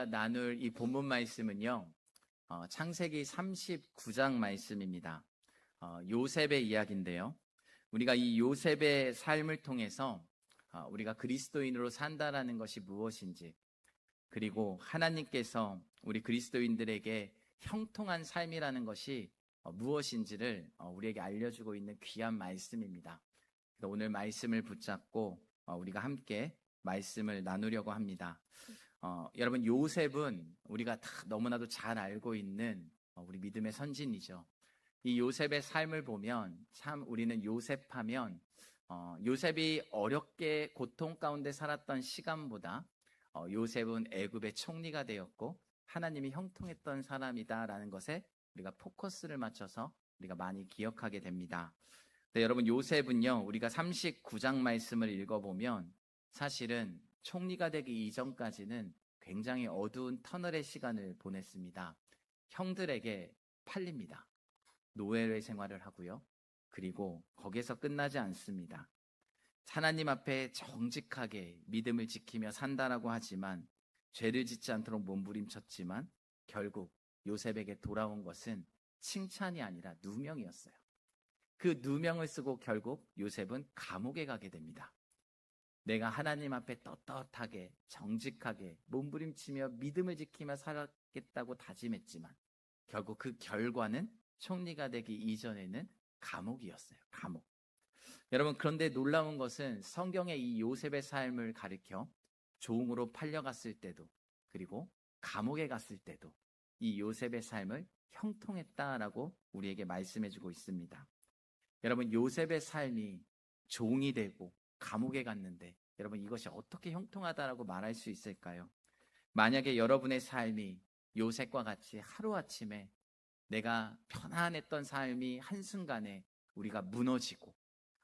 나눌 이 본문 말씀은요, 창세기 39장 말씀입니다. 요셉의 이야기인데요. 우리가 이 요셉의 삶을 통해서 우리가 그리스도인으로 산다라는 것이 무엇인지, 그리고 하나님께서 우리 그리스도인들에게 형통한 삶이라는 것이 무엇인지를 우리에게 알려주고 있는 귀한 말씀입니다. 오늘 말씀을 붙잡고 우리가 함께 말씀을 나누려고 합니다. 여러분, 요셉은 우리가 다 너무나도 잘 알고 있는 우리 믿음의 선진이죠. 이 요셉의 삶을 보면 참 우리는 요셉하면 요셉이 어렵게 고통 가운데 살았던 시간보다 요셉은 애굽의 총리가 되었고 하나님이 형통했던 사람이다라는 것에 우리가 포커스를 맞춰서 우리가 많이 기억하게 됩니다. 네, 여러분, 요셉은요, 우리가 39장 말씀을 읽어보면 사실은 총리가 되기 이전까지는 굉장히 어두운 터널의 시간을 보냈습니다. 형들에게 팔립니다. 노예의 생활을 하고요. 그리고 거기서 끝나지 않습니다. 하나님 앞에 정직하게 믿음을 지키며 산다라고 하지만 죄를 짓지 않도록 몸부림쳤지만 결국 요셉에게 돌아온 것은 칭찬이 아니라 누명이었어요. 그 누명을 쓰고 결국 요셉은 감옥에 가게 됩니다. 내가 하나님 앞에 떳떳하게 정직하게 몸부림치며 믿음을 지키며 살았겠다고 다짐했지만 결국 그 결과는 총리가 되기 이전에는 감옥이었어요. 감옥. 여러분, 그런데 놀라운 것은 성경의 이 요셉의 삶을 가리켜 종으로 팔려갔을 때도 그리고 감옥에 갔을 때도 이 요셉의 삶을 형통했다라고 우리에게 말씀해주고 있습니다. 여러분, 요셉의 삶이 종이 되고 감옥에 갔는데 여러분, 이것이 어떻게 형통하다라고 말할 수 있을까요? 만약에 여러분의 삶이 요셉과 같이 하루아침에 내가 편안했던 삶이 한순간에 우리가 무너지고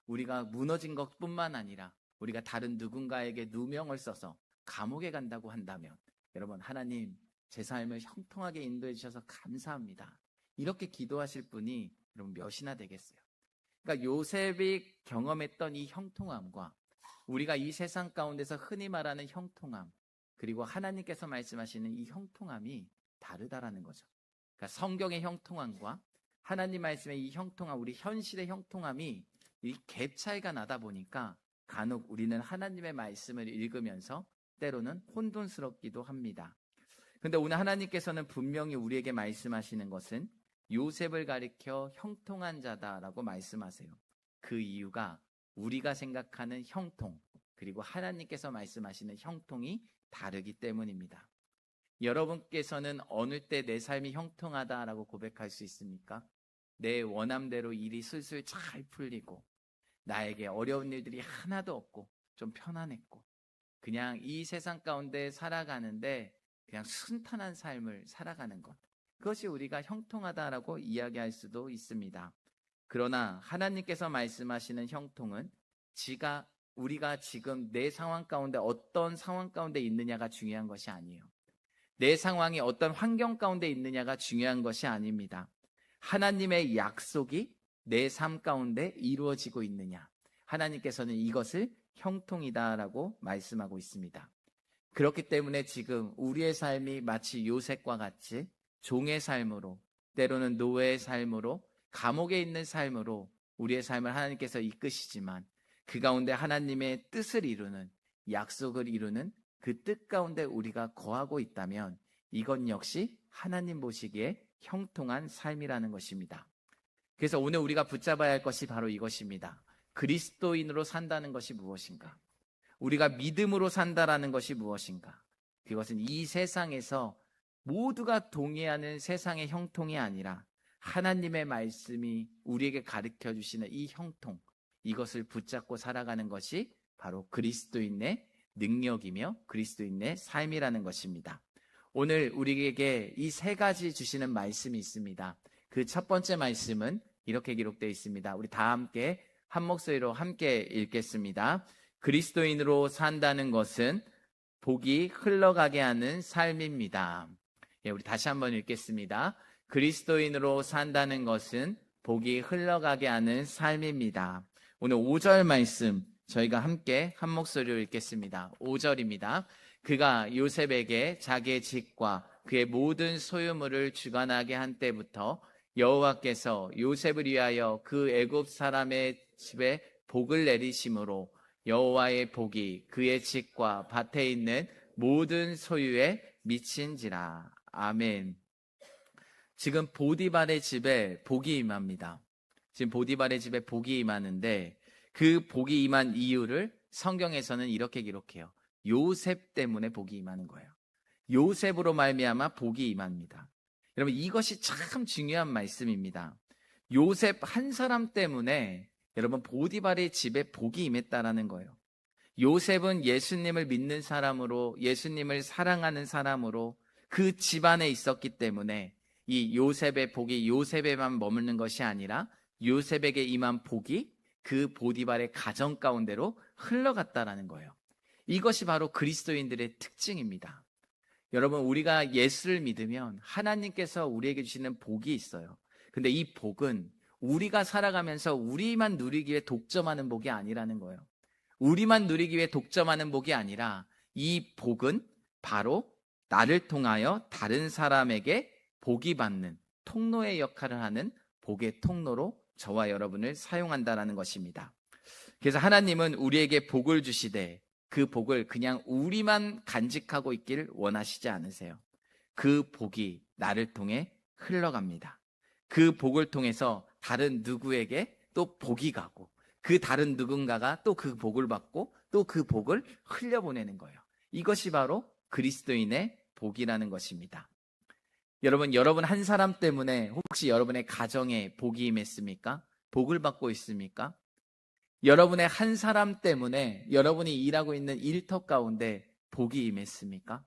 우리가 무너진 것뿐만 아니라 우리가 다른 누군가에게 누명을 써서 감옥에 간다고 한다면 여러분, 하나님 제 삶을 형통하게 인도해 주셔서 감사합니다, 이렇게 기도하실 분이 여러분 몇이나 되겠어요? 그러니까 요셉이 경험했던 이 형통함과 우리가 이 세상 가운데서 흔히 말하는 형통함, 그리고 하나님께서 말씀하시는 이 형통함이 다르다라는 거죠. 그러니까 성경의 형통함과 하나님 말씀의 이 형통함, 우리 현실의 형통함이 이 갭 차이가 나다 보니까 간혹 우리는 하나님의 말씀을 읽으면서 때로는 혼돈스럽기도 합니다. 그런데 오늘 하나님께서는 분명히 우리에게 말씀하시는 것은 요셉을 가리켜 형통한 자다라고 말씀하세요. 그 이유가 우리가 생각하는 형통, 그리고 하나님께서 말씀하시는 형통이 다르기 때문입니다. 여러분께서는 어느 때 내 삶이 형통하다라고 고백할 수 있습니까? 내 원함대로 일이 술술 잘 풀리고 나에게 어려운 일들이 하나도 없고 좀 편안했고 그냥 이 세상 가운데 살아가는데 그냥 순탄한 삶을 살아가는 것, 그것이 우리가 형통하다라고 이야기할 수도 있습니다. 그러나 하나님께서 말씀하시는 형통은 우리가 지금 내 상황 가운데 어떤 상황 가운데 있느냐가 중요한 것이 아니에요. 내 상황이 어떤 환경 가운데 있느냐가 중요한 것이 아닙니다. 하나님의 약속이 내 삶 가운데 이루어지고 있느냐, 하나님께서는 이것을 형통이다라고 말씀하고 있습니다. 그렇기 때문에 지금 우리의 삶이 마치 요셉과 같이 종의 삶으로, 때로는 노예의 삶으로, 감옥에 있는 삶으로 우리의 삶을 하나님께서 이끄시지만 그 가운데 하나님의 뜻을 이루는, 약속을 이루는 그 뜻 가운데 우리가 거하고 있다면 이건 역시 하나님 보시기에 형통한 삶이라는 것입니다. 그래서 오늘 우리가 붙잡아야 할 것이 바로 이것입니다. 그리스도인으로 산다는 것이 무엇인가? 우리가 믿음으로 산다라는 것이 무엇인가? 그것은 이 세상에서 모두가 동의하는 세상의 형통이 아니라 하나님의 말씀이 우리에게 가르쳐 주시는 이 형통, 이것을 붙잡고 살아가는 것이 바로 그리스도인의 능력이며 그리스도인의 삶이라는 것입니다. 오늘 우리에게 이 세 가지 주시는 말씀이 있습니다. 그 첫 번째 말씀은 이렇게 기록되어 있습니다. 우리 다 함께 한 목소리로 함께 읽겠습니다. 그리스도인으로 산다는 것은 복이 흘러가게 하는 삶입니다. 우리 다시 한번 읽겠습니다. 그리스도인으로 산다는 것은 복이 흘러가게 하는 삶입니다. 오늘 5절 말씀 저희가 함께 한 목소리로 읽겠습니다. 5절입니다. 그가 요셉에게 자기의 집과 그의 모든 소유물을 주관하게 한 때부터 여호와께서 요셉을 위하여 그 애굽 사람의 집에 복을 내리심으로 여호와의 복이 그의 집과 밭에 있는 모든 소유에 미친지라. 아멘. 지금 보디발의 집에 복이 임합니다. 지금 보디발의 집에 복이 임하는데 그 복이 임한 이유를 성경에서는 이렇게 기록해요. 요셉 때문에 복이 임하는 거예요. 요셉으로 말미암아 복이 임합니다. 여러분, 이것이 참 중요한 말씀입니다. 요셉 한 사람 때문에 여러분 보디발의 집에 복이 임했다라는 거예요. 요셉은 예수님을 믿는 사람으로, 예수님을 사랑하는 사람으로 그 집안에 있었기 때문에 이 요셉의 복이 요셉에만 머무는 것이 아니라 요셉에게 임한 복이 그 보디발의 가정 가운데로 흘러갔다라는 거예요. 이것이 바로 그리스도인들의 특징입니다. 여러분, 우리가 예수를 믿으면 하나님께서 우리에게 주시는 복이 있어요. 근데 이 복은 우리가 살아가면서 우리만 누리기 위해 독점하는 복이 아니라는 거예요. 우리만 누리기 위해 독점하는 복이 아니라 이 복은 바로 나를 통하여 다른 사람에게 복이 받는 통로의 역할을 하는 복의 통로로 저와 여러분을 사용한다는 것입니다. 그래서 하나님은 우리에게 복을 주시되 그 복을 그냥 우리만 간직하고 있기를 원하시지 않으세요. 그 복이 나를 통해 흘러갑니다. 그 복을 통해서 다른 누구에게 또 복이 가고 그 다른 누군가가 또 그 복을 받고 또 그 복을 흘려보내는 거예요. 이것이 바로 그리스도인의 복이라는 것입니다. 여러분 한 사람 때문에 혹시 여러분의 가정에 복이 임했습니까? 복을 받고 있습니까? 여러분의 한 사람 때문에 여러분이 일하고 있는 일터 가운데 복이 임했습니까?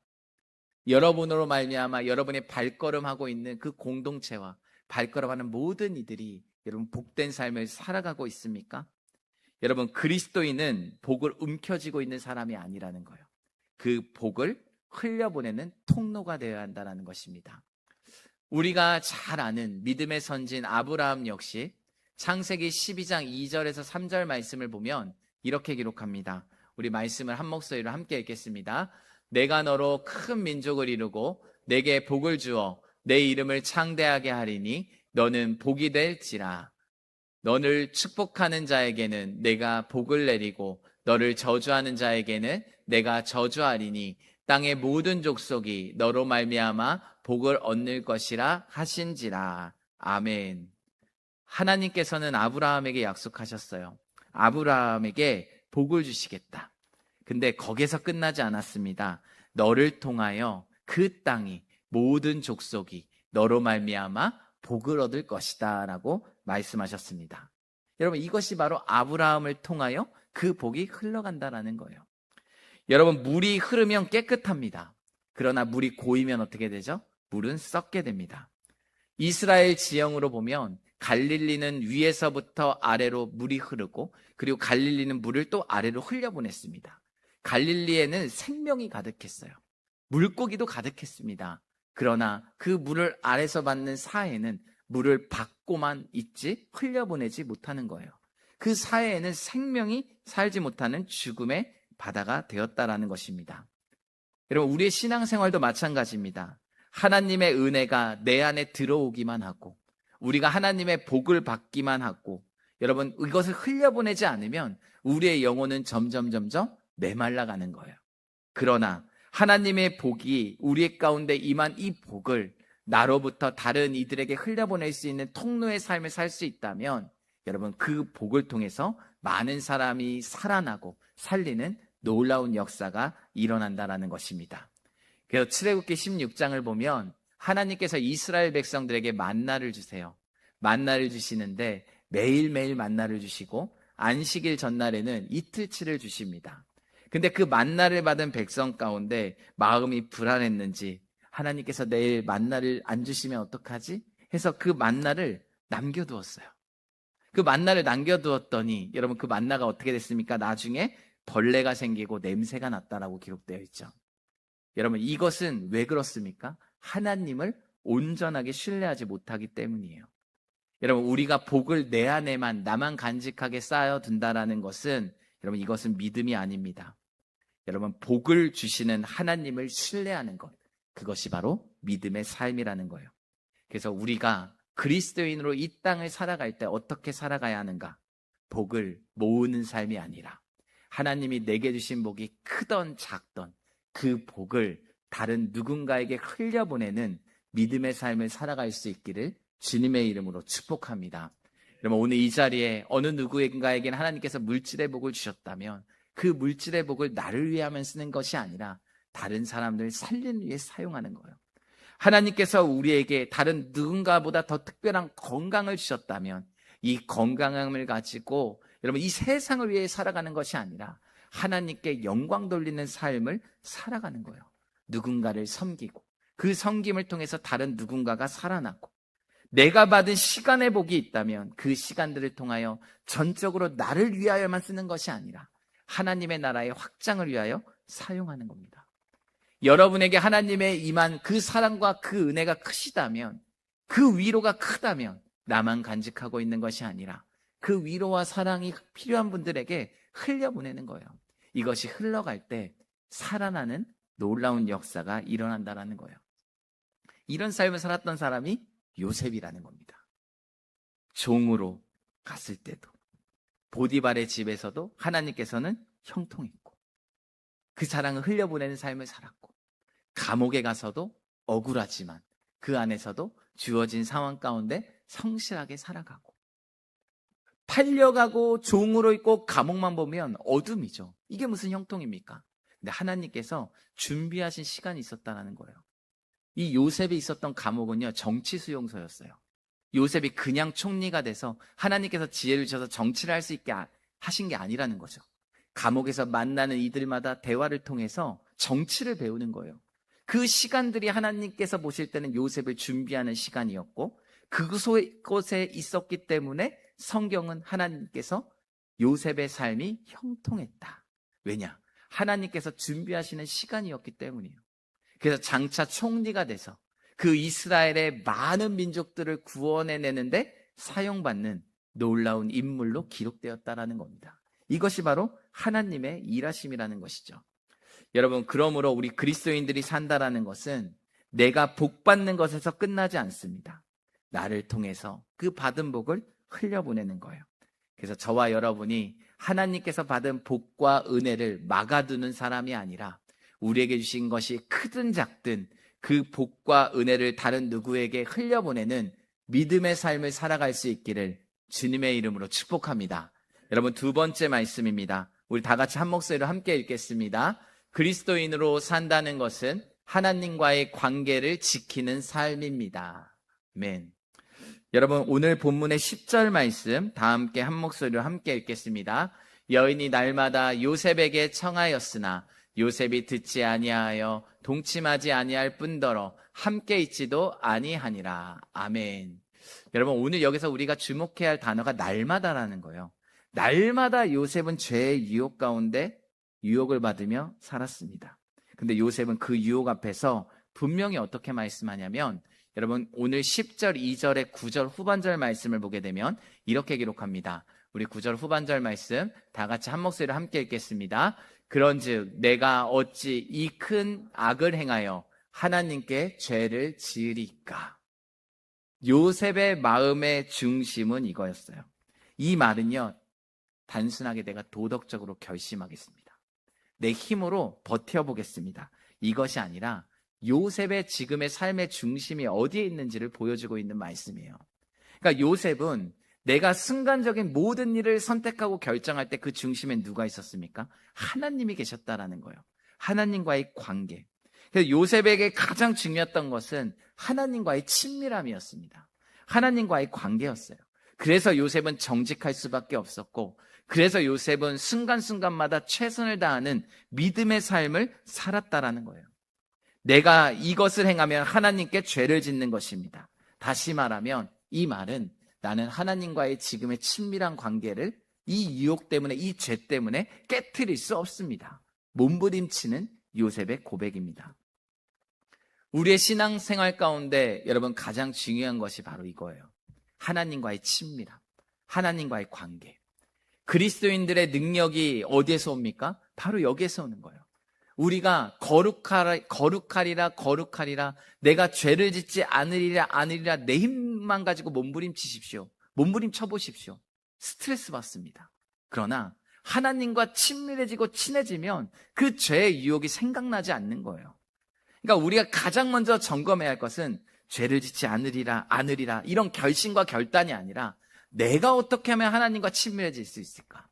여러분으로 말미암아 여러분의 발걸음하고 있는 그 공동체와 발걸음하는 모든 이들이 여러분 복된 삶을 살아가고 있습니까? 여러분, 그리스도인은 복을 움켜쥐고 있는 사람이 아니라는 거예요. 그 복을 흘려보내는 통로가 되어야 한다는 것입니다. 우리가 잘 아는 믿음의 선진 아브라함 역시 창세기 12장 2절에서 3절 말씀을 보면 이렇게 기록합니다. 우리 말씀을 한 목소리로 함께 읽겠습니다. 내가 너로 큰 민족을 이루고 내게 복을 주어 내 이름을 창대하게 하리니 너는 복이 될지라. 너를 축복하는 자에게는 내가 복을 내리고 너를 저주하는 자에게는 내가 저주하리니 땅의 모든 족속이 너로 말미암아 복을 얻는 것이라 하신지라. 아멘. 하나님께서는 아브라함에게 약속하셨어요. 아브라함에게 복을 주시겠다. 근데 거기서 끝나지 않았습니다. 너를 통하여 그 땅이 모든 족속이 너로 말미암아 복을 얻을 것이다 라고 말씀하셨습니다. 여러분, 이것이 바로 아브라함을 통하여 그 복이 흘러간다라는 거예요. 여러분, 물이 흐르면 깨끗합니다. 그러나 물이 고이면 어떻게 되죠? 물은 썩게 됩니다. 이스라엘 지형으로 보면 갈릴리는 위에서부터 아래로 물이 흐르고 그리고 갈릴리는 물을 또 아래로 흘려보냈습니다. 갈릴리에는 생명이 가득했어요. 물고기도 가득했습니다. 그러나 그 물을 아래서 받는 사해는 물을 받고만 있지 흘려보내지 못하는 거예요. 그 사해에는 생명이 살지 못하는 죽음의 바다가 되었다라는 것입니다. 여러분, 우리의 신앙생활도 마찬가지입니다. 하나님의 은혜가 내 안에 들어오기만 하고 우리가 하나님의 복을 받기만 하고 여러분, 이것을 흘려보내지 않으면 우리의 영혼은 점점 메말라가는 거예요. 그러나 하나님의 복이 우리 가운데 임한 이 복을 나로부터 다른 이들에게 흘려보낼 수 있는 통로의 삶을 살 수 있다면 여러분, 그 복을 통해서 많은 사람이 살아나고 살리는 놀라운 역사가 일어난다는 것입니다. 그래서 출애굽기 16장을 보면 하나님께서 이스라엘 백성들에게 만나를 주세요. 만나를 주시는데 매일매일 만나를 주시고 안식일 전날에는 이틀치를 주십니다. 근데 그 만나를 받은 백성 가운데 마음이 불안했는지 하나님께서 내일 만나를 안 주시면 어떡하지? 해서 그 만나를 남겨두었어요. 그 만나를 남겨두었더니 여러분, 그 만나가 어떻게 됐습니까? 나중에 벌레가 생기고 냄새가 났다라고 기록되어 있죠. 여러분, 이것은 왜 그렇습니까? 하나님을 온전하게 신뢰하지 못하기 때문이에요. 여러분, 우리가 복을 내 안에만 나만 간직하게 쌓아둔다라는 것은 여러분, 이것은 믿음이 아닙니다. 여러분, 복을 주시는 하나님을 신뢰하는 것, 그것이 바로 믿음의 삶이라는 거예요. 그래서 우리가 그리스도인으로 이 땅을 살아갈 때 어떻게 살아가야 하는가? 복을 모으는 삶이 아니라 하나님이 내게 주신 복이 크던 작던 그 복을 다른 누군가에게 흘려보내는 믿음의 삶을 살아갈 수 있기를 주님의 이름으로 축복합니다. 여러분, 오늘 이 자리에 어느 누구인가에게는 하나님께서 물질의 복을 주셨다면 그 물질의 복을 나를 위하면 쓰는 것이 아니라 다른 사람들을 살리는 위해 사용하는 거예요. 하나님께서 우리에게 다른 누군가보다 더 특별한 건강을 주셨다면 이 건강함을 가지고 여러분, 이 세상을 위해 살아가는 것이 아니라 하나님께 영광 돌리는 삶을 살아가는 거예요. 누군가를 섬기고 그 섬김을 통해서 다른 누군가가 살아나고, 내가 받은 시간의 복이 있다면 그 시간들을 통하여 전적으로 나를 위하여만 쓰는 것이 아니라 하나님의 나라의 확장을 위하여 사용하는 겁니다. 여러분에게 하나님의 임한 그 사랑과 그 은혜가 크시다면, 그 위로가 크다면 나만 간직하고 있는 것이 아니라 그 위로와 사랑이 필요한 분들에게 흘려보내는 거예요. 이것이 흘러갈 때 살아나는 놀라운 역사가 일어난다는 거예요. 이런 삶을 살았던 사람이 요셉이라는 겁니다. 종으로 갔을 때도, 보디발의 집에서도 하나님께서는 형통했고, 그 사랑을 흘려보내는 삶을 살았고, 감옥에 가서도 억울하지만 그 안에서도 주어진 상황 가운데 성실하게 살아가고, 팔려가고 종으로 있고 감옥만 보면 어둠이죠. 이게 무슨 형통입니까? 근데 하나님께서 준비하신 시간이 있었다는 거예요. 이 요셉이 있었던 감옥은요, 정치 수용소였어요. 요셉이 그냥 총리가 돼서 하나님께서 지혜를 주셔서 정치를 할 수 있게 하신 게 아니라는 거죠. 감옥에서 만나는 이들마다 대화를 통해서 정치를 배우는 거예요. 그 시간들이 하나님께서 보실 때는 요셉을 준비하는 시간이었고, 그곳에 있었기 때문에 성경은 하나님께서 요셉의 삶이 형통했다. 왜냐? 하나님께서 준비하시는 시간이었기 때문이에요. 그래서 장차 총리가 돼서 그 이스라엘의 많은 민족들을 구원해내는데 사용받는 놀라운 인물로 기록되었다라는 겁니다. 이것이 바로 하나님의 일하심이라는 것이죠. 여러분, 그러므로 우리 그리스도인들이 산다라는 것은 내가 복 받는 것에서 끝나지 않습니다. 나를 통해서 그 받은 복을 흘려보내는 거예요. 그래서 저와 여러분이 하나님께서 받은 복과 은혜를 막아두는 사람이 아니라 우리에게 주신 것이 크든 작든 그 복과 은혜를 다른 누구에게 흘려보내는 믿음의 삶을 살아갈 수 있기를 주님의 이름으로 축복합니다. 여러분, 두 번째 말씀입니다. 우리 다 같이 한 목소리로 함께 읽겠습니다. 그리스도인으로 산다는 것은 하나님과의 관계를 지키는 삶입니다. 아멘. 여러분, 오늘 본문의 10절 말씀 다 함께 한 목소리로 함께 읽겠습니다. 여인이 날마다 요셉에게 청하였으나 요셉이 듣지 아니하여 동침하지 아니할 뿐더러 함께 있지도 아니하니라. 아멘. 여러분, 오늘 여기서 우리가 주목해야 할 단어가 날마다라는 거예요. 날마다 요셉은 죄의 유혹 가운데 유혹을 받으며 살았습니다. 근데 요셉은 그 유혹 앞에서 분명히 어떻게 말씀하냐면, 여러분, 오늘 10절, 2절의 9절 후반절 말씀을 보게 되면 이렇게 기록합니다. 우리 9절 후반절 말씀 다 같이 한 목소리로 함께 읽겠습니다. 그런즉 내가 어찌 이 큰 악을 행하여 하나님께 죄를 지으리까? 요셉의 마음의 중심은 이거였어요. 이 말은요, 단순하게 내가 도덕적으로 결심하겠습니다, 내 힘으로 버텨보겠습니다, 이것이 아니라 요셉의 지금의 삶의 중심이 어디에 있는지를 보여주고 있는 말씀이에요. 그러니까 요셉은 내가 순간적인 모든 일을 선택하고 결정할 때 그 중심에 누가 있었습니까? 하나님이 계셨다라는 거예요. 하나님과의 관계. 그래서 요셉에게 가장 중요했던 것은 하나님과의 친밀함이었습니다. 하나님과의 관계였어요. 그래서 요셉은 정직할 수밖에 없었고, 그래서 요셉은 순간순간마다 최선을 다하는 믿음의 삶을 살았다라는 거예요. 내가 이것을 행하면 하나님께 죄를 짓는 것입니다. 다시 말하면 이 말은 나는 하나님과의 지금의 친밀한 관계를 이 유혹 때문에, 이 죄 때문에 깨트릴 수 없습니다. 몸부림치는 요셉의 고백입니다. 우리의 신앙생활 가운데 여러분, 가장 중요한 것이 바로 이거예요. 하나님과의 친밀함, 하나님과의 관계. 그리스도인들의 능력이 어디에서 옵니까? 바로 여기에서 오는 거예요. 우리가 거룩하리라 내가 죄를 짓지 않으리라 내 힘만 가지고 몸부림치십시오. 몸부림쳐 보십시오. 스트레스 받습니다. 그러나 하나님과 친밀해지고 친해지면 그 죄의 유혹이 생각나지 않는 거예요. 그러니까 우리가 가장 먼저 점검해야 할 것은 죄를 짓지 않으리라 이런 결심과 결단이 아니라 내가 어떻게 하면 하나님과 친밀해질 수 있을까?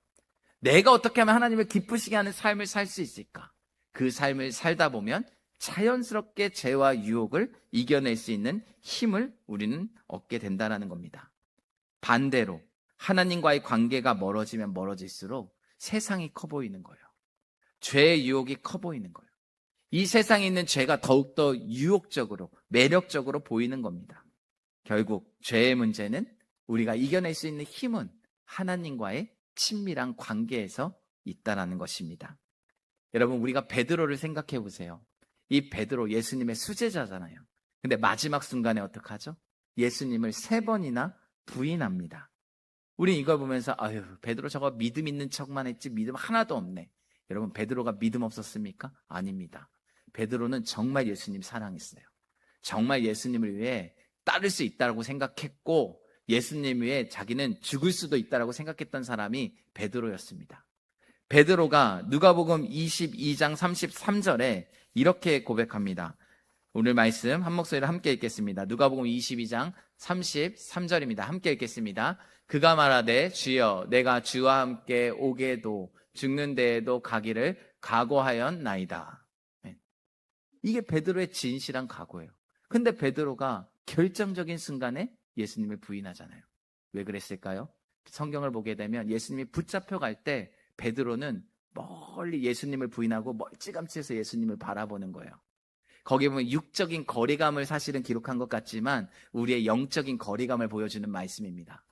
내가 어떻게 하면 하나님을 기쁘시게 하는 삶을 살 수 있을까? 그 삶을 살다 보면 자연스럽게 죄와 유혹을 이겨낼 수 있는 힘을 우리는 얻게 된다는 겁니다. 반대로 하나님과의 관계가 멀어지면 멀어질수록 세상이 커 보이는 거예요. 죄의 유혹이 커 보이는 거예요. 이 세상에 있는 죄가 더욱더 유혹적으로, 매력적으로 보이는 겁니다. 결국 죄의 문제는 우리가 이겨낼 수 있는 힘은 하나님과의 친밀한 관계에서 있다는 것입니다. 여러분, 우리가 베드로를 생각해 보세요. 이 베드로 예수님의 수제자잖아요. 근데 마지막 순간에 어떡하죠? 예수님을 3번이나 부인합니다. 우린 이걸 보면서 아유, 베드로 저거 믿음 있는 척만 했지 믿음 하나도 없네. 여러분, 베드로가 믿음 없었습니까? 아닙니다. 베드로는 정말 예수님 사랑했어요. 정말 예수님을 위해 따를 수 있다고 생각했고 예수님 위해 자기는 죽을 수도 있다고 생각했던 사람이 베드로였습니다. 베드로가 누가복음 22장 33절에 이렇게 고백합니다. 오늘 말씀 한 목소리로 함께 읽겠습니다. 누가복음 22장 33절입니다. 함께 읽겠습니다. 그가 말하되 주여 내가 주와 함께 오게도 죽는 데에도 가기를 각오하였나이다. 이게 베드로의 진실한 각오예요. 근데 베드로가 결정적인 순간에 예수님을 부인하잖아요. 왜 그랬을까요? 성경을 보게 되면 예수님이 붙잡혀 갈 때 베드로는 멀리 예수님을 부인하고 멀찌감치해서 예수님을 바라보는 거예요. 거기 보면 육적인 거리감을 사실은 기록한 것 같지만 우리의 영적인 거리감을 보여주는 말씀입니다.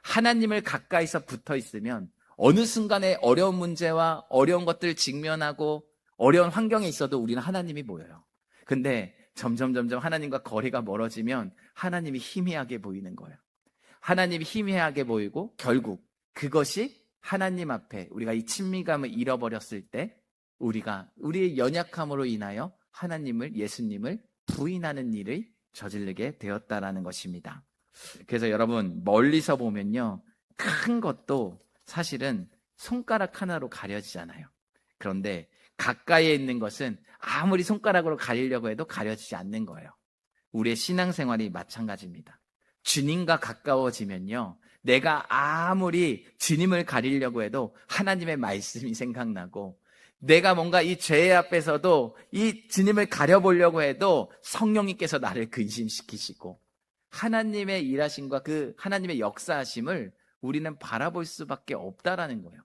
하나님을 가까이서 붙어 있으면 어느 순간에 어려운 문제와 어려운 것들을 직면하고 어려운 환경에 있어도 우리는 하나님이 보여요. 근데 점점 하나님과 거리가 멀어지면 하나님이 희미하게 보이는 거예요. 하나님이 희미하게 보이고 결국 그것이 하나님 앞에 우리가 이 친밀감을 잃어버렸을 때 우리가 우리의 연약함으로 인하여 하나님을, 예수님을 부인하는 일을 저지르게 되었다라는 것입니다. 그래서 여러분, 멀리서 보면요, 큰 것도 사실은 손가락 하나로 가려지잖아요. 그런데 가까이에 있는 것은 아무리 손가락으로 가리려고 해도 가려지지 않는 거예요. 우리의 신앙생활이 마찬가지입니다. 주님과 가까워지면요, 내가 아무리 주님을 가리려고 해도 하나님의 말씀이 생각나고, 내가 뭔가 이 죄 앞에서도 이 주님을 가려보려고 해도 성령님께서 나를 근심시키시고 하나님의 일하심과 그 하나님의 역사하심을 우리는 바라볼 수밖에 없다라는 거예요.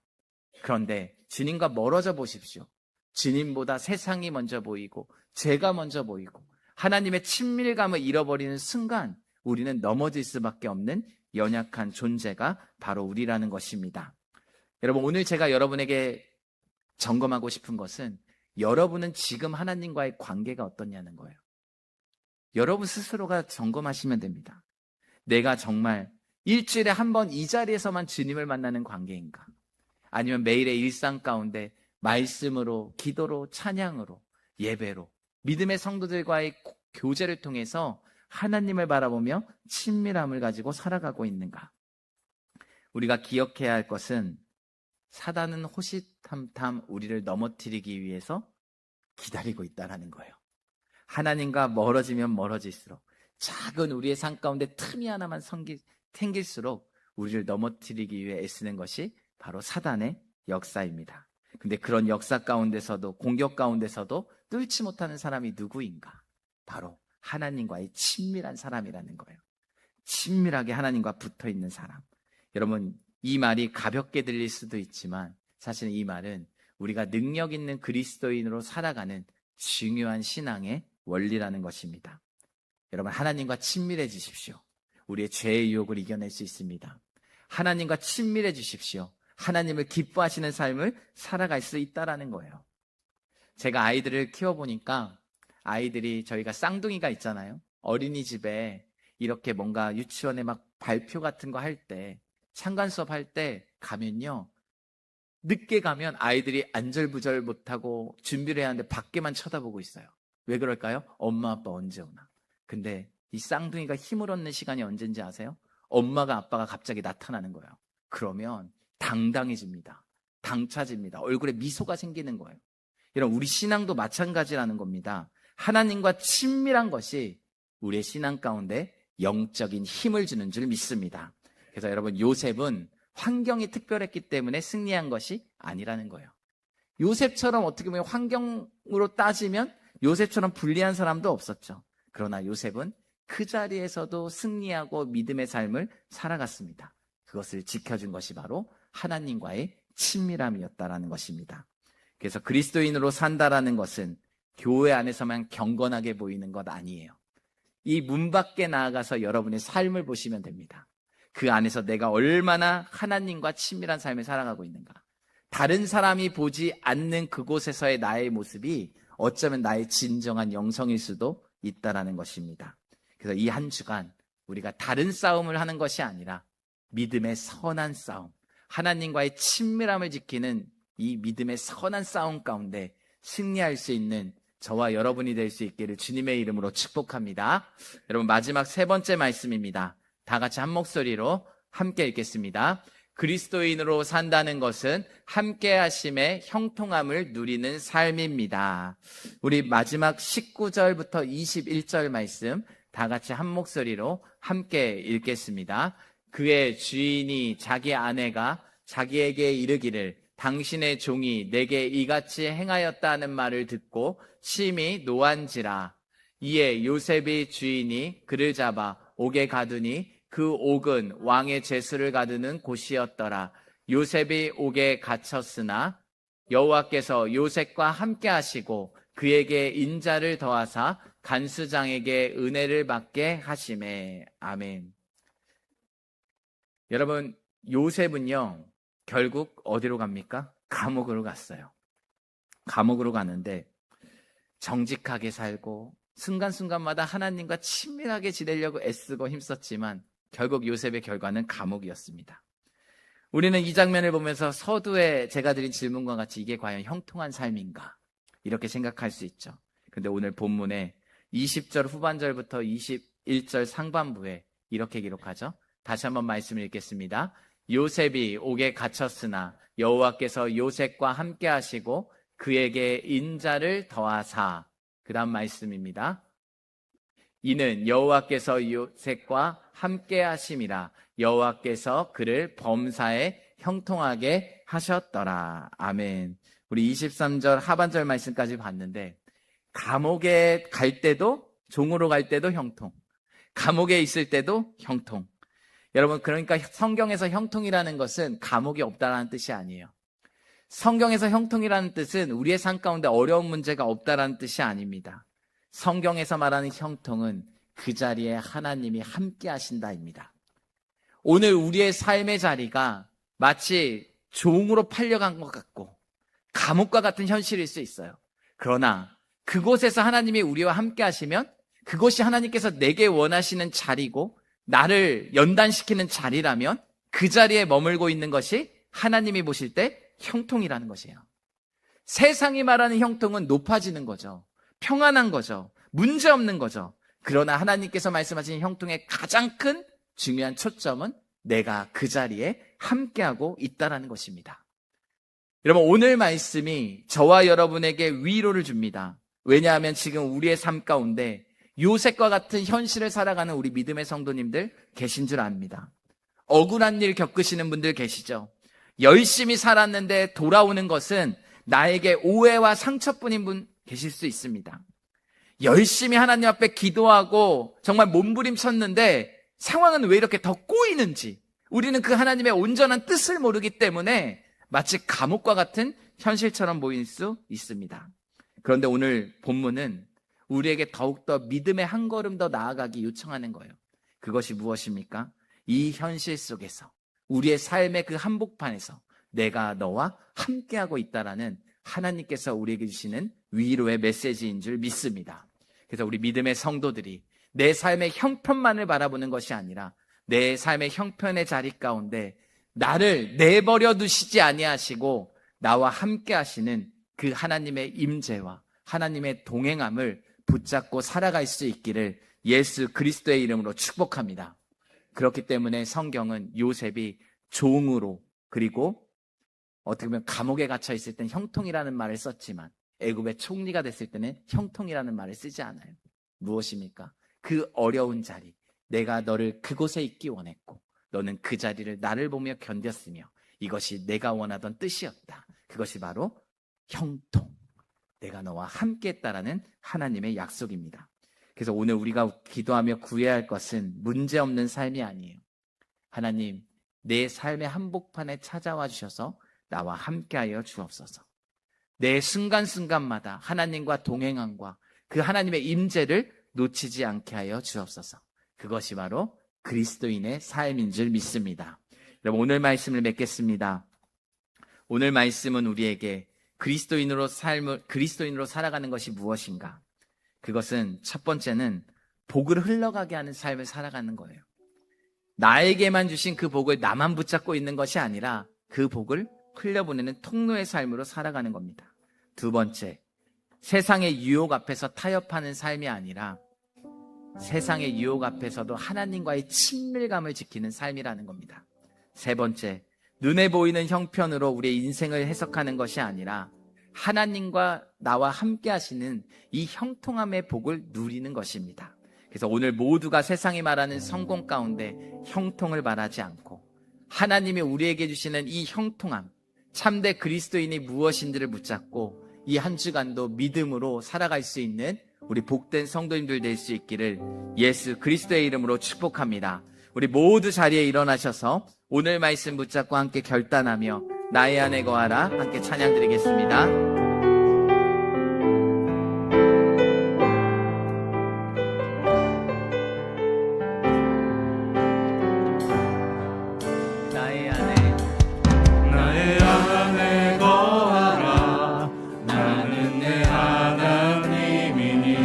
그런데 주님과 멀어져 보십시오. 주님보다 세상이 먼저 보이고 죄가 먼저 보이고 하나님의 친밀감을 잃어버리는 순간 우리는 넘어질 수밖에 없는 연약한 존재가 바로 우리라는 것입니다. 여러분, 오늘 제가 여러분에게 점검하고 싶은 것은 여러분은 지금 하나님과의 관계가 어떠냐는 거예요. 여러분 스스로가 점검하시면 됩니다. 내가 정말 일주일에 한 번 이 자리에서만 주님을 만나는 관계인가? 아니면 매일의 일상 가운데 말씀으로, 기도로, 찬양으로, 예배로, 믿음의 성도들과의 교제를 통해서 하나님을 바라보며 친밀함을 가지고 살아가고 있는가? 우리가 기억해야 할 것은 사단은 호시탐탐 우리를 넘어뜨리기 위해서 기다리고 있다는 거예요. 하나님과 멀어지면 멀어질수록 작은 우리의 삶 가운데 틈이 하나만 생길수록 우리를 넘어뜨리기 위해 애쓰는 것이 바로 사단의 역사입니다. 근데 그런 역사 가운데서도, 공격 가운데서도 뚫지 못하는 사람이 누구인가? 바로 하나님과의 친밀한 사람이라는 거예요. 친밀하게 하나님과 붙어 있는 사람. 여러분, 이 말이 가볍게 들릴 수도 있지만 사실 이 말은 우리가 능력 있는 그리스도인으로 살아가는 중요한 신앙의 원리라는 것입니다. 여러분, 하나님과 친밀해지십시오. 우리의 죄의 유혹을 이겨낼 수 있습니다. 하나님과 친밀해지십시오. 하나님을 기뻐하시는 삶을 살아갈 수 있다라는 거예요. 제가 아이들을 키워보니까 아이들이, 저희가 쌍둥이가 있잖아요. 어린이집에 이렇게 뭔가 유치원에 막 발표 같은 거 할 때, 창관 수업 할 때 가면요, 늦게 가면 아이들이 안절부절 못하고 준비를 해야 하는데 밖에만 쳐다보고 있어요. 왜 그럴까요? 엄마 아빠 언제 오나. 근데 이 쌍둥이가 힘을 얻는 시간이 언젠지 아세요? 엄마가 아빠가 갑자기 나타나는 거예요. 그러면 당당해집니다. 당차집니다. 얼굴에 미소가 생기는 거예요. 이런 우리 신앙도 마찬가지라는 겁니다. 하나님과 친밀한 것이 우리의 신앙 가운데 영적인 힘을 주는 줄 믿습니다. 그래서 여러분, 요셉은 환경이 특별했기 때문에 승리한 것이 아니라는 거예요. 요셉처럼 어떻게 보면 환경으로 따지면 요셉처럼 불리한 사람도 없었죠. 그러나 요셉은 그 자리에서도 승리하고 믿음의 삶을 살아갔습니다. 그것을 지켜준 것이 바로 하나님과의 친밀함이었다라는 것입니다. 그래서 그리스도인으로 산다라는 것은 교회 안에서만 경건하게 보이는 것 아니에요. 이 문 밖에 나아가서 여러분의 삶을 보시면 됩니다. 그 안에서 내가 얼마나 하나님과 친밀한 삶을 살아가고 있는가. 다른 사람이 보지 않는 그곳에서의 나의 모습이 어쩌면 나의 진정한 영성일 수도 있다라는 것입니다. 그래서 이 한 주간 우리가 다른 싸움을 하는 것이 아니라 믿음의 선한 싸움, 하나님과의 친밀함을 지키는 이 믿음의 선한 싸움 가운데 승리할 수 있는 저와 여러분이 될 수 있기를 주님의 이름으로 축복합니다. 여러분, 마지막 세 번째 말씀입니다. 다 같이 한 목소리로 함께 읽겠습니다. 그리스도인으로 산다는 것은 함께 하심의 형통함을 누리는 삶입니다. 우리 마지막 19절부터 21절 말씀 다 같이 한 목소리로 함께 읽겠습니다. 그의 주인이 자기 아내가 자기에게 이르기를 당신의 종이 내게 이같이 행하였다는 말을 듣고 심히 노한지라. 이에 요셉의 주인이 그를 잡아 옥에 가두니 그 옥은 왕의 제수를 가두는 곳이었더라. 요셉이 옥에 갇혔으나 여호와께서 요셉과 함께 하시고 그에게 인자를 더하사 간수장에게 은혜를 받게 하시매. 아멘. 여러분, 요셉은요 결국 어디로 갑니까? 감옥으로 갔어요. 감옥으로 가는데 정직하게 살고 순간순간마다 하나님과 친밀하게 지내려고 애쓰고 힘썼지만 결국 요셉의 결과는 감옥이었습니다. 우리는 이 장면을 보면서 서두에 제가 드린 질문과 같이 이게 과연 형통한 삶인가? 이렇게 생각할 수 있죠. 근데 오늘 본문에 20절 후반절부터 21절 상반부에 이렇게 기록하죠. 다시 한번 말씀을 읽겠습니다. 요셉이 옥에 갇혔으나 여호와께서 요셉과 함께 하시고 그에게 인자를 더하사. 그 다음 말씀입니다. 이는 여호와께서 요셉과 함께 하심이라. 여호와께서 그를 범사에 형통하게 하셨더라. 아멘. 우리 23절 하반절 말씀까지 봤는데 감옥에 갈 때도, 종으로 갈 때도 형통, 감옥에 있을 때도 형통. 여러분, 그러니까 성경에서 형통이라는 것은 감옥이 없다라는 뜻이 아니에요. 성경에서 형통이라는 뜻은 우리의 삶 가운데 어려운 문제가 없다라는 뜻이 아닙니다. 성경에서 말하는 형통은 그 자리에 하나님이 함께 하신다입니다. 오늘 우리의 삶의 자리가 마치 종으로 팔려간 것 같고 감옥과 같은 현실일 수 있어요. 그러나 그곳에서 하나님이 우리와 함께 하시면 그곳이 하나님께서 내게 원하시는 자리고 나를 연단시키는 자리라면 그 자리에 머물고 있는 것이 하나님이 보실 때 형통이라는 것이에요. 세상이 말하는 형통은 높아지는 거죠. 평안한 거죠. 문제없는 거죠. 그러나 하나님께서 말씀하신 형통의 가장 큰 중요한 초점은 내가 그 자리에 함께하고 있다는 것입니다. 여러분, 오늘 말씀이 저와 여러분에게 위로를 줍니다. 왜냐하면 지금 우리의 삶 가운데 요셉과 같은 현실을 살아가는 우리 믿음의 성도님들 계신 줄 압니다. 억울한 일 겪으시는 분들 계시죠. 열심히 살았는데 돌아오는 것은 나에게 오해와 상처뿐인 분 계실 수 있습니다. 열심히 하나님 앞에 기도하고 정말 몸부림쳤는데 상황은 왜 이렇게 더 꼬이는지 우리는 그 하나님의 온전한 뜻을 모르기 때문에 마치 감옥과 같은 현실처럼 보일 수 있습니다. 그런데 오늘 본문은 우리에게 더욱더 믿음의 한 걸음 더 나아가기 요청하는 거예요. 그것이 무엇입니까? 이 현실 속에서 우리의 삶의 그 한복판에서 내가 너와 함께하고 있다라는 하나님께서 우리에게 주시는 위로의 메시지인 줄 믿습니다. 그래서 우리 믿음의 성도들이 내 삶의 형편만을 바라보는 것이 아니라 내 삶의 형편의 자리 가운데 나를 내버려 두시지 아니하시고 나와 함께 하시는 그 하나님의 임재와 하나님의 동행함을 붙잡고 살아갈 수 있기를 예수 그리스도의 이름으로 축복합니다. 그렇기 때문에 성경은 요셉이 종으로, 그리고 어떻게 보면 감옥에 갇혀 있을 땐 형통이라는 말을 썼지만 애굽의 총리가 됐을 때는 형통이라는 말을 쓰지 않아요. 무엇입니까? 그 어려운 자리, 내가 너를 그곳에 있기 원했고 너는 그 자리를 나를 보며 견뎠으며 이것이 내가 원하던 뜻이었다. 그것이 바로 형통, 내가 너와 함께 했다라는 하나님의 약속입니다. 그래서 오늘 우리가 기도하며 구해야 할 것은 문제없는 삶이 아니에요. 하나님, 내 삶의 한복판에 찾아와 주셔서 나와 함께하여 주옵소서. 내 순간순간마다 하나님과 동행함과 그 하나님의 임재를 놓치지 않게 하여 주옵소서. 그것이 바로 그리스도인의 삶인 줄 믿습니다. 여러분, 오늘 말씀을 맺겠습니다. 오늘 말씀은 우리에게 그리스도인으로 살아가는 것이 무엇인가? 그것은 첫 번째는 복을 흘러가게 하는 삶을 살아가는 거예요. 나에게만 주신 그 복을 나만 붙잡고 있는 것이 아니라 그 복을 흘려보내는 통로의 삶으로 살아가는 겁니다. 두 번째, 세상의 유혹 앞에서 타협하는 삶이 아니라 세상의 유혹 앞에서도 하나님과의 친밀감을 지키는 삶이라는 겁니다. 세 번째, 눈에 보이는 형편으로 우리의 인생을 해석하는 것이 아니라 하나님과 나와 함께 하시는 이 형통함의 복을 누리는 것입니다. 그래서 오늘 모두가 세상이 말하는 성공 가운데 형통을 말하지 않고 하나님이 우리에게 주시는 이 형통함, 참된 그리스도인이 무엇인지를 붙잡고 이 한 주간도 믿음으로 살아갈 수 있는 우리 복된 성도님들 될 수 있기를 예수 그리스도의 이름으로 축복합니다. 우리 모두 자리에 일어나셔서 오늘 말씀 붙잡고 함께 결단하며 나의 안에 거하라 함께 찬양 드리겠습니다. 나의 안에 거하라. 나는 내 하나님이니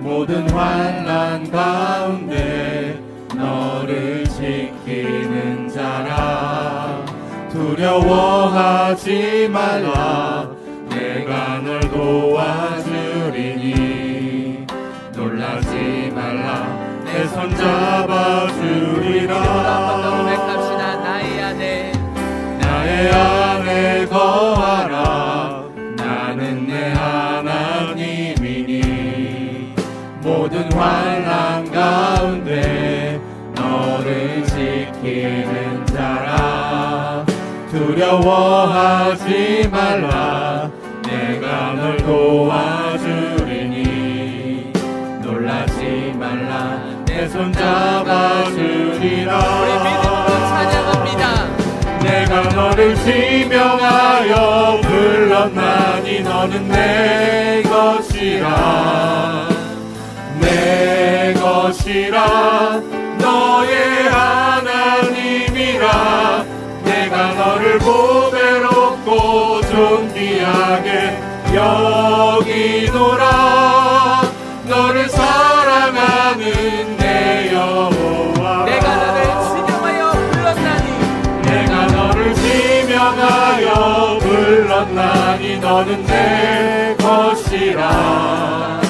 모든 환난 가운데 너를 지키는 자라. 두려워하지 말라. 내가 널 도와주리니 놀라지 말라. 내 손 잡아주리라. 나의 안에 거하라. 나는 내 하나님이니 모든 환난 가운데 너를 지키는 자라. 두려워하지 말라. 내가 널 도와주리니 놀라지 말라. 내 손 잡아주리라. 우리 믿음으로 찬양합니다. 내가 너를 지명하여 불렀나니 너는 내 것이라. 내 것이라. 너의 하나님이라. 내가 너를 보배롭고 존귀하게 여기노라. 너를 사랑하는 내 여호와. 내가 너를 지명하여 불렀나니 내가 너를 지명하여 불렀나니 너는 내 것이라.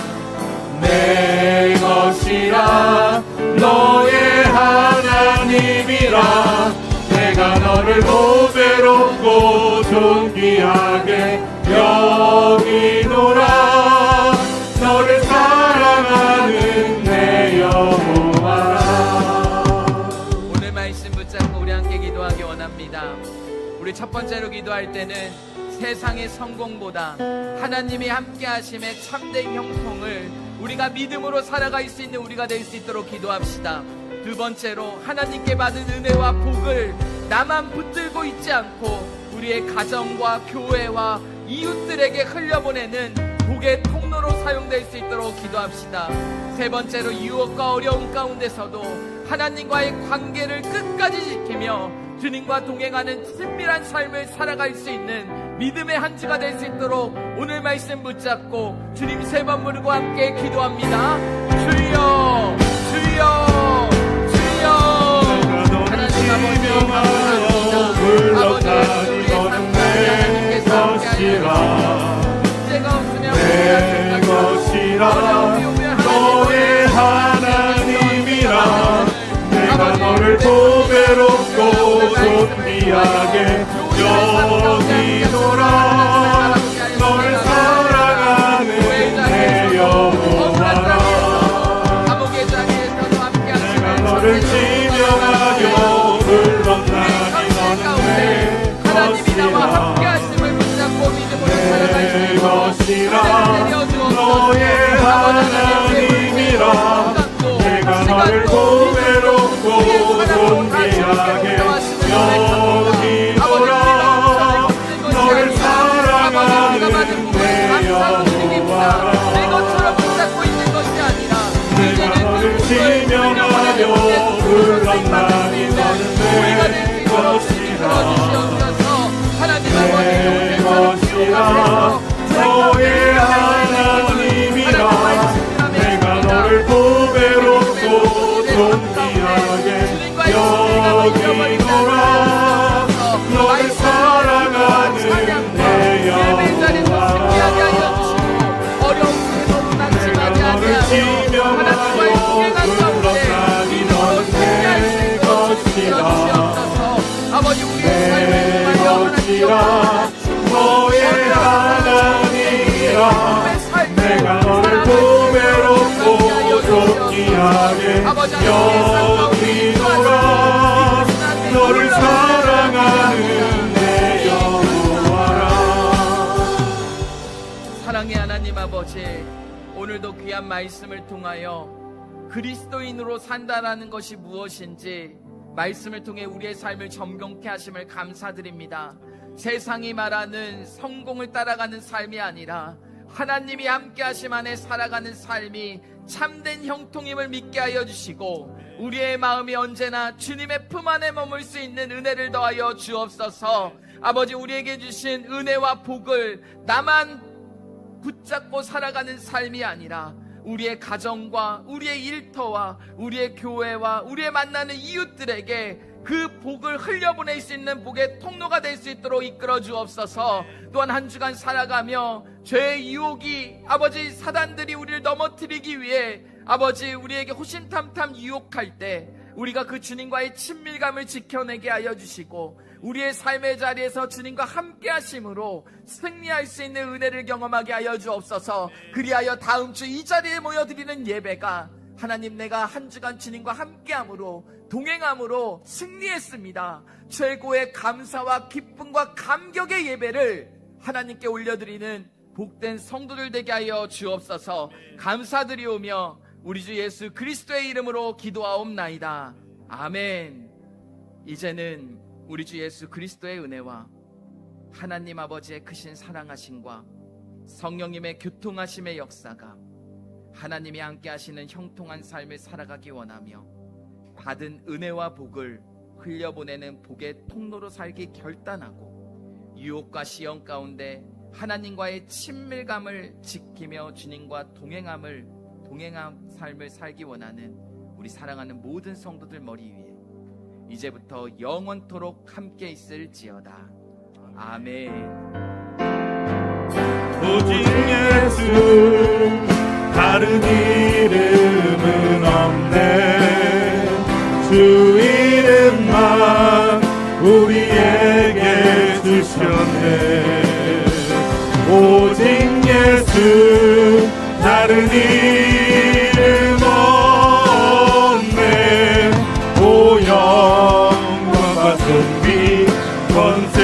내 것이라. 너의 하나님이라. 내가 너를 보배롭고 존귀하게 여기노라. 너를 사랑하는 내 여호와라. 오늘 말씀 붙잡고 우리 함께 기도하기 원합니다. 우리 첫 번째로 기도할 때는 세상의 성공보다 하나님이 함께 하심의 참된 형통을 우리가 믿음으로 살아갈 수 있는 우리가 될 수 있도록 기도합시다. 두 번째로 하나님께 받은 은혜와 복을 나만 붙들고 있지 않고 우리의 가정과 교회와 이웃들에게 흘려보내는 복의 통로로 사용될 수 있도록 기도합시다. 세 번째로 유혹과 어려움 가운데서도 하나님과의 관계를 끝까지 지키며 주님과 동행하는 친밀한 삶을 살아갈 수 있는 믿음의 한 주가 될 수 있도록 오늘 말씀 붙잡고 주님 세 번 부르고 함께 기도합니다. 주여 주여 주여. 하나님 아버지 감사합니다. 아버지 우리의 삶을 존귀하게 여기노라. 너를 사랑하는 내 영혼아, 내가 너를 지명하여 불렀나니 너는 내 것이라. 내 것이라. 너의 하나님이라. 내가 너를 보배롭고 존귀하게 여기노라. 너를 사랑하는 내 여호와라. 내가 너를 지명하여 불렀나니 너는 내 것이라. 내 것이라. 너의 하나님이라. 내가 너를 보배롭고 존귀하게 여기노라. 너를 사랑하는 내 여호와라. 내가 너를 지명하여 불렀나니 너는 내 것이라. 내 것이라. 너의 하나님이라. 내가 너를 보배롭고 존귀하게 여기노라. 너를 사랑하는 내 여호와라. 사랑의 하나님 아버지, 오늘도 귀한 말씀을 통하여 그리스도인으로 산다라는 것이 무엇인지 말씀을 통해 우리의 삶을 점검케 하심을 감사드립니다. 세상이 말하는 성공을 따라가는 삶이 아니라 하나님이 함께 하심 안에 살아가는 삶이 참된 형통임을 믿게 하여 주시고, 우리의 마음이 언제나 주님의 품 안에 머물 수 있는 은혜를 더하여 주옵소서. 아버지, 우리에게 주신 은혜와 복을 나만 붙잡고 살아가는 삶이 아니라 우리의 가정과 우리의 일터와 우리의 교회와 우리의 만나는 이웃들에게 그 복을 흘려보낼 수 있는 복의 통로가 될 수 있도록 이끌어 주옵소서. 또한 한 주간 살아가며 죄의 유혹이, 아버지, 사단들이 우리를 넘어뜨리기 위해 아버지 우리에게 호신탐탐 유혹할 때 우리가 그 주님과의 친밀감을 지켜내게 하여 주시고, 우리의 삶의 자리에서 주님과 함께 하심으로 승리할 수 있는 은혜를 경험하게 하여 주옵소서. 그리하여 다음 주 이 자리에 모여드리는 예배가 하나님, 내가 한 주간 주님과 함께함으로 동행함으로 승리했습니다. 최고의 감사와 기쁨과 감격의 예배를 하나님께 올려드리는 복된 성도들 되게 하여 주옵소서. 감사드리오며 우리 주 예수 그리스도의 이름으로 기도하옵나이다. 아멘. 이제는 우리 주 예수 그리스도의 은혜와 하나님 아버지의 크신 사랑하심과 성령님의 교통하심의 역사가 하나님이 함께 하시는 형통한 삶을 살아가기 원하며 받은 은혜와 복을 흘려보내는 복의 통로로 살기 결단하고, 유혹과 시험 가운데 하나님과의 친밀감을 지키며 주님과 동행한 삶을 살기 원하는 우리 사랑하는 모든 성도들 머리 위에 이제부터 영원토록 함께 있을지어다. 아멘. 오직 예수, 다른 이름은 없네. 주 이름만 우리에게 주셨네. 오직 예수, 다른 이름 없네. 오 영광과 존귀 권세